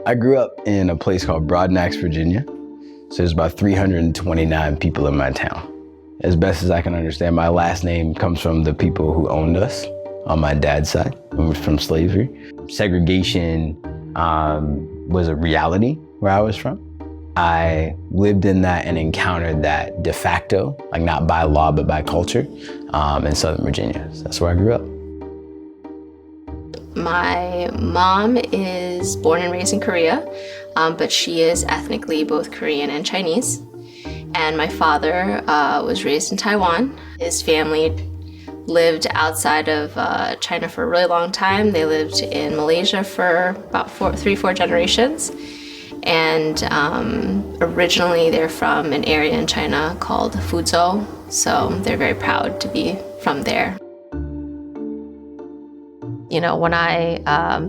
I grew up in a place called Broadnax, Virginia. So there's about 329 people in my town. As best as I can understand, my last name comes from the people who owned us on my dad's side, from slavery. Segregation was a reality where I was from. I lived in that and encountered that de facto, like not by law, but by culture, in Southern Virginia. So that's where I grew up. My mom is born and raised in Korea, but she is ethnically both Korean and Chinese. And my father was raised in Taiwan. His family lived outside of China for a really long time. They lived in Malaysia for about 4 generations. And originally they're from an area in China called Fuzhou, so they're very proud to be from there. You know, when I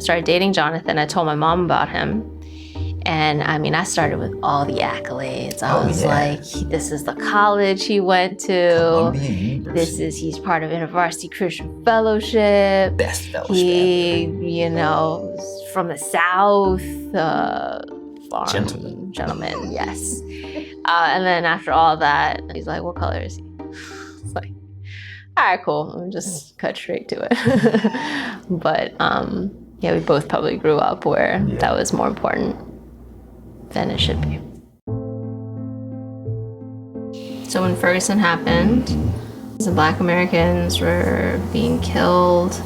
started dating Jonathan, I told my mom about him. And I mean, I started with all the accolades. I was like, this is the college he went to. He's part of InterVarsity Christian Fellowship. Best fellowship He, you know, from the South. Gentleman, yes. And then after all that, he's like, what color is he? It's like, all right, cool. Let me just cut straight to it. But yeah, we both probably grew up where that was more important than it should be. So when Ferguson happened, the Black Americans were being killed.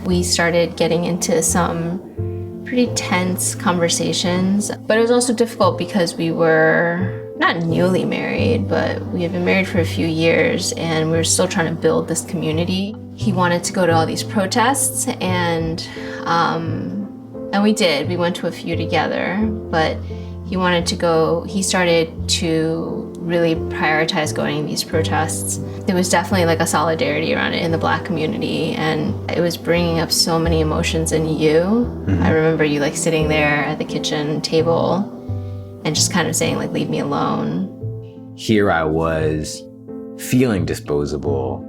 We started getting into some pretty tense conversations, but it was also difficult because we were not newly married, but we had been married for a few years and we were still trying to build this community. He wanted to go to all these protests and we did. We went to a few together, but he started to really prioritize going to these protests. There was definitely like a solidarity around it in the Black community, and it was bringing up so many emotions in you. Mm-hmm. I remember you like sitting there at the kitchen table and just kind of saying like, leave me alone. Here I was feeling disposable,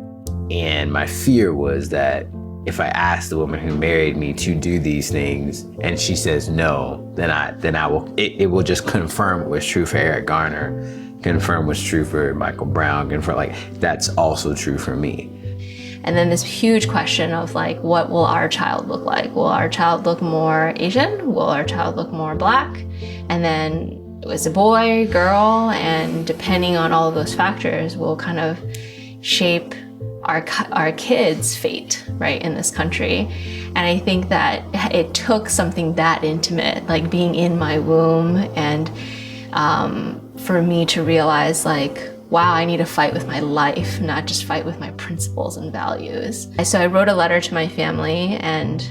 and my fear was that if I asked the woman who married me to do these things and she says no, then I will, it will just confirm what was true for Eric Garner, confirm what's true for Michael Brown, confirm like that's also true for me. And then this huge question of like, what will our child look like? Will our child look more Asian? Will our child look more Black? And then it was a boy, girl, and depending on all of those factors will kind of shape our kids' fate, right, in this country. And I think that it took something that intimate, like being in my womb, and for me to realize like, wow, I need to fight with my life, not just fight with my principles and values. So I wrote a letter to my family, and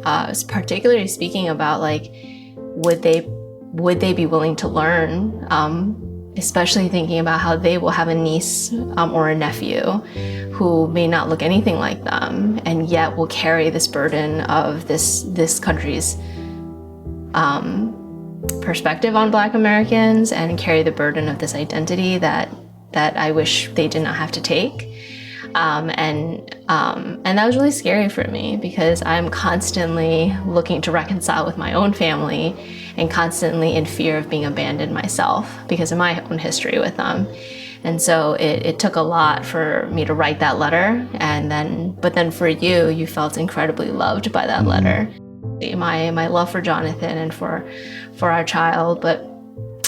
was particularly speaking about like, would they be willing to learn, especially thinking about how they will have a niece or a nephew who may not look anything like them, and yet will carry this burden of this country's perspective on Black Americans, and carry the burden of this identity that I wish they did not have to take. And that was really scary for me, because I'm constantly looking to reconcile with my own family and constantly in fear of being abandoned myself because of my own history with them. And so it took a lot for me to write that letter. But then for you felt incredibly loved by that letter. My love for Jonathan and for our child, but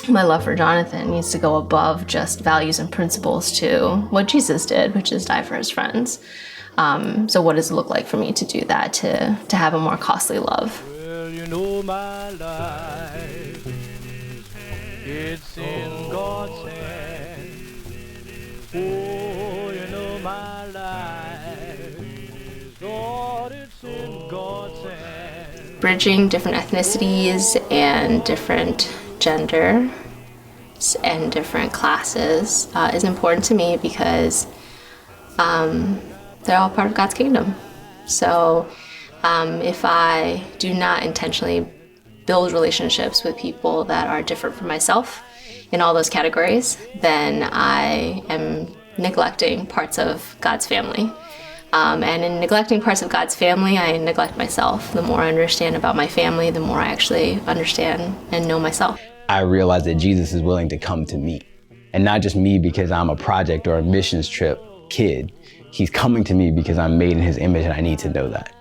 my love for Jonathan needs to go above just values and principles to what Jesus did, which is die for his friends. So what does it look like for me to do that, to have a more costly love? Well, you know my life, it's in God's hand. Oh, you know my life, Lord, it's in God's hand. Bridging different ethnicities and different gender and different classes is important to me, because they're all part of God's kingdom. So if I do not intentionally build relationships with people that are different from myself in all those categories, then I am neglecting parts of God's family. And in neglecting parts of God's family, I neglect myself. The more I understand about my family, the more I actually understand and know myself. I realize that Jesus is willing to come to me. And not just me because I'm a project or a missions trip kid. He's coming to me because I'm made in his image, and I need to know that.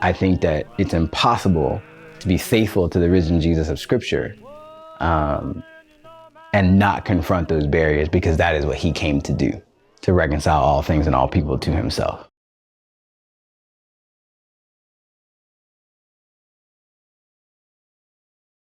I think that it's impossible to be faithful to the risen Jesus of Scripture and not confront those barriers, because that is what he came to do, to reconcile all things and all people to himself.